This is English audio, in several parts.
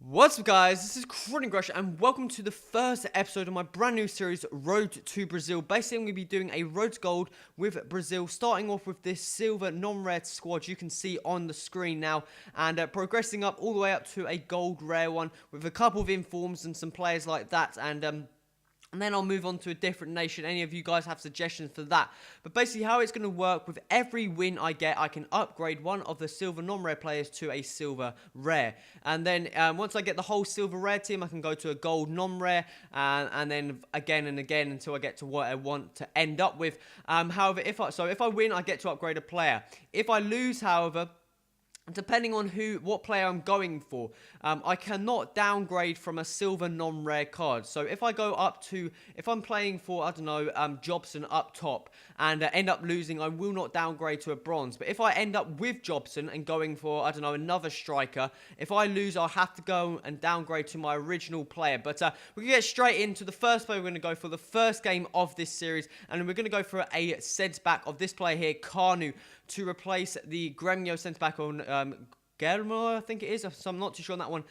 What's up guys, this is Chronic Rush and welcome to the first episode of my brand new series, Road to Brazil. Basically I'm going to be doing a Road to Gold with Brazil, starting off with this silver non-rare squad you can see on the screen now, and progressing up all the way up to a gold rare one with a couple of informs and some players like that, and then I'll move on to a different nation. Any of you guys have suggestions for that? But basically how it's going to work, with every win I get, I can upgrade one of the silver non-rare players to a silver rare. And then once I get the whole silver rare team, I can go to a gold non-rare. And then again and again until I get to what I want to end up with. However, if I win, I get to upgrade a player. If I lose, however, depending on what player I'm going for, I cannot downgrade from a silver non-rare card. So if I go up to, if I'm playing for, I don't know, Jobson up top and end up losing, I will not downgrade to a bronze. But if I end up with Jobson and going for, I don't know, another striker, if I lose, I'll have to go and downgrade to my original player. But we can get straight into the first player we're going to go for, the first game of this series. And we're going to go for a centre-back of this player here, Kanu, to replace the Gremio centre-back on Guillermo, I think it is, so I'm not too sure on that one.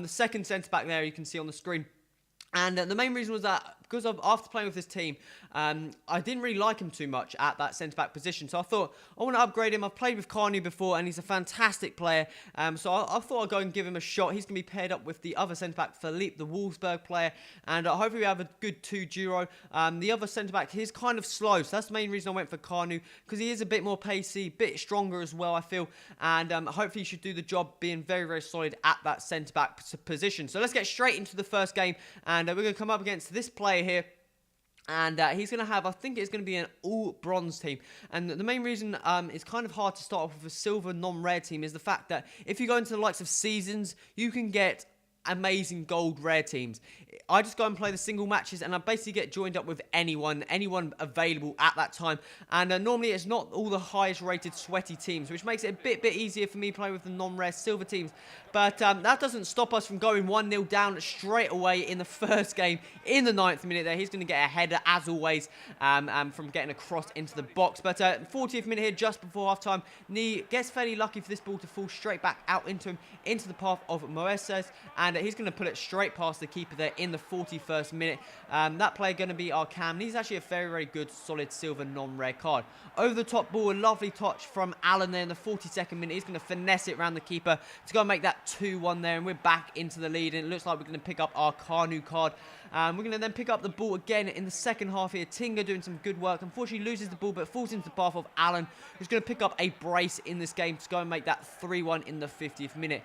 The second centre-back there you can see on the screen. And the main reason was that because after playing with this team, I didn't really like him too much at that centre-back position. So I thought, I want to upgrade him. I've played with Kanu before, and he's a fantastic player. So I thought I'd go and give him a shot. He's going to be paired up with the other centre-back, Philippe, the Wolfsburg player. And hopefully we have a good 2 duo. The other centre-back, he's kind of slow. So that's the main reason I went for Kanu, because he is a bit more pacey, a bit stronger as well, I feel. And hopefully he should do the job, being very, very solid at that centre-back position. So let's get straight into the first game. And we're going to come up against this player here. And he's going to have, I think it's going to be an all-bronze team. And the main reason it's kind of hard to start off with a silver non-rare team is the fact that if you go into the likes of seasons, you can get amazing gold rare teams. I just go and play the single matches, and I basically get joined up with anyone available at that time. And normally it's not all the highest rated sweaty teams, which makes it a bit easier for me playing with the non-rare silver teams. But that doesn't stop us from going 1-0 down straight away in the first game. In the 9th minute there, he's going to get a header as always from getting across into the box. But 40th minute here, just before half-time, Nee gets fairly lucky for this ball to fall straight back out into him, into the path of Moises, and he's going to put it straight past the keeper there in the 41st minute. That player going to be our Cam. He's actually a very, very good, solid silver non-rare card. Over the top ball, a lovely touch from Alan there in the 42nd minute. He's going to finesse it around the keeper to go and make that 2-1 there, and we're back into the lead, and it looks like we're going to pick up our Kanu card. We're going to then pick up the ball again in the second half here. Tinga doing some good work. Unfortunately loses the ball, but falls into the path of Alan, who's going to pick up a brace in this game to go and make that 3-1 in the 50th minute.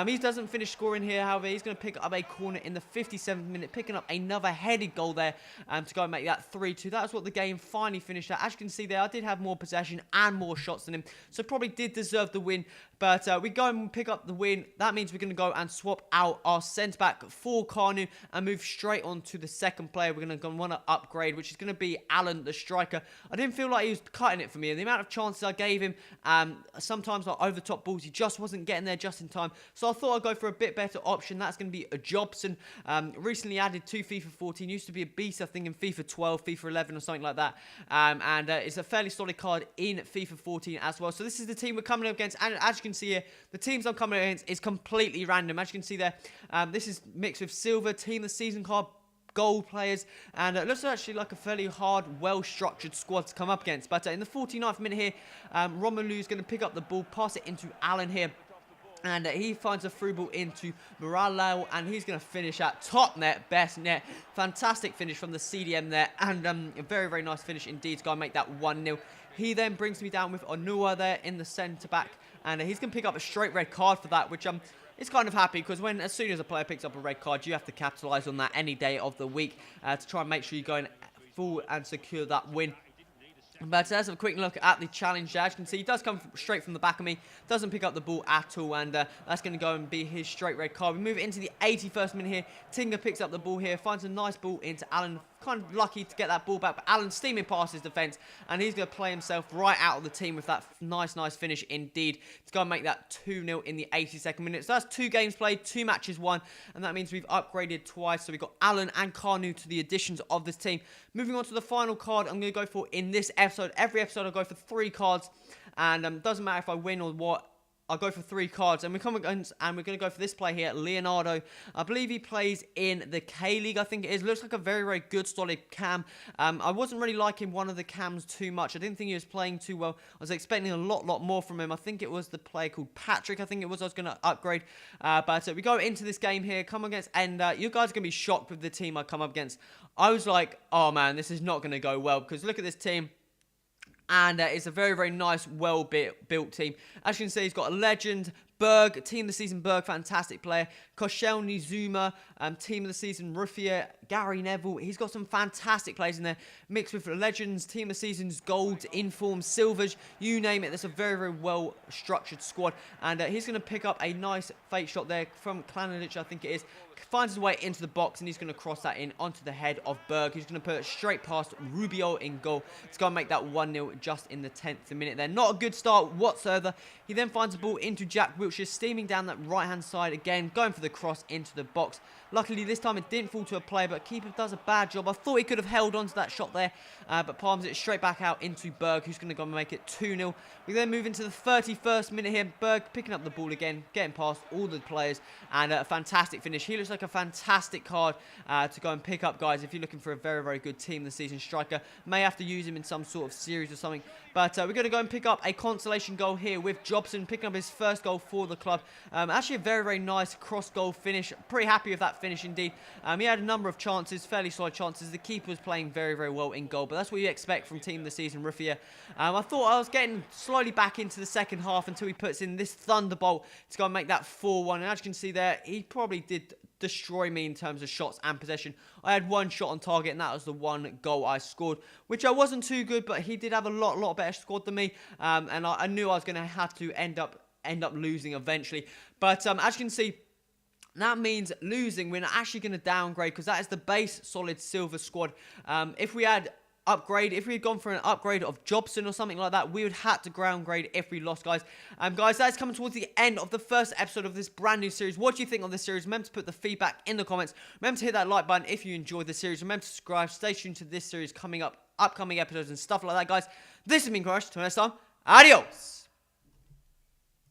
He doesn't finish scoring here, however, he's going to pick up a corner in the 57th minute, picking up another headed goal there to go and make that 3-2. That's what the game finally finished at. As you can see there, I did have more possession and more shots than him, so probably did deserve the win. But we go and pick up the win. That means we're going to go and swap out our centre-back for Kanu and move straight on to the second player we're going to want to upgrade, which is going to be Alan, the striker. I didn't feel like he was cutting it for me, and the amount of chances I gave him, sometimes like over the top balls, he just wasn't getting there just in time. So I thought I'd go for a bit better option. That's going to be a Jobson. Recently added to FIFA 14. Used to be a beast, I think, in FIFA 12, FIFA 11 or something like that. And it's a fairly solid card in FIFA 14 as well. So this is the team we're coming up against. And as you can see here, the teams I'm coming against is completely random. As you can see there, this is mixed with silver, team of the season card, gold players, and it looks actually like a fairly hard, well-structured squad to come up against. But in the 49th minute here, Romelu is going to pick up the ball, pass it into Alan here. And he finds a through ball into Morales, and he's going to finish at top net, best net. Fantastic finish from the CDM there, and a very, very nice finish indeed to go and make that 1-0. He then brings me down with Onua there in the centre-back, and he's going to pick up a straight red card for that, which it's kind of happy, because as soon as a player picks up a red card, you have to capitalise on that any day of the week to try and make sure you go in full and secure that win. But let's have a quick look at the challenge. As you can see, he does come straight from the back of me, doesn't pick up the ball at all, and that's going to go and be his straight red card. We move into the 81st minute here. Tinga picks up the ball here, finds a nice ball into Alan. Kind of lucky to get that ball back, but Alan steaming past his defence, and he's going to play himself right out of the team with that nice finish indeed to go and make that 2-0 in the 82nd minute. So that's 2 games played, 2 matches won, and that means we've upgraded twice. So we've got Alan and Kanu to the additions of this team. Moving on to the final card I'm going to go for in this episode. Every episode I'll go for 3 cards, and doesn't matter if I win or what. I'll go for 3 cards, and we're going to go for this player here, Leonardo. I believe he plays in the K-League, I think it is. Looks like a very, very good, solid cam. I wasn't really liking one of the cams too much. I didn't think he was playing too well. I was expecting a lot more from him. I think it was the player called Patrick, I think it was. I was going to upgrade. But we go into this game here, come against, and you guys are going to be shocked with the team I come up against. I was like, oh man, this is not going to go well, because look at this team. And it's a very, very nice, well-built team. As you can see, he's got a legend, Berg, Team of the Season Berg, fantastic player. Koscielny Zuma, Team of the Season Ruffier, Gary Neville. He's got some fantastic players in there, mixed with legends, Team of the Season's Gold, Inform, Silvers, you name it. That's a very, very well-structured squad. And he's going to pick up a nice fake shot there from Klanadic, I think it is. Finds his way into the box, and he's going to cross that in onto the head of Berg. He's going to put it straight past Rubio in goal. It's going to make that 1-0 just in the 10th minute there. Not a good start whatsoever. He then finds the ball into Jack Wiltshire, steaming down that right-hand side again, going for the cross into the box. Luckily, this time it didn't fall to a player, but keeper does a bad job. I thought he could have held on to that shot there, but palms it straight back out into Berg, who's going to go and make it 2-0. We then move into the 31st minute here. Berg picking up the ball again, getting past all the players, and a fantastic finish. He looks like a fantastic card to go and pick up, guys, if you're looking for a very, very good Team of the Season striker. May have to use him in some sort of series or something, but we're going to go and pick up a consolation goal here with Jobson, picking up his first goal for the club. Actually a very, very nice cross-goal finish. Pretty happy with that finish indeed. He had a number of chances, fairly solid chances. The keeper was playing very, very well in goal, but that's what you expect from Team of the Season Ruffier. I thought I was getting slowly back into the second half until he puts in this thunderbolt to go and make that 4-1, and as you can see there, he probably did destroy me in terms of shots and possession. I had 1 shot on target, and that was the 1 goal I scored, which I wasn't too good, but he did have a lot better squad than me, and I knew I was going to have to end up losing eventually. But as you can see, that means losing. We're not actually going to downgrade, because that is the base solid silver squad. If we had gone for an upgrade of Jobson or something like that, we would have to downgrade if we lost, guys. Guys, that is coming towards the end of the first episode of this brand new series. What do you think of this series? Remember to put the feedback in the comments. Remember to hit that like button if you enjoyed the series. Remember to subscribe. Stay tuned to this series coming up, upcoming episodes and stuff like that, guys. This has been Crush. Till next time, adios.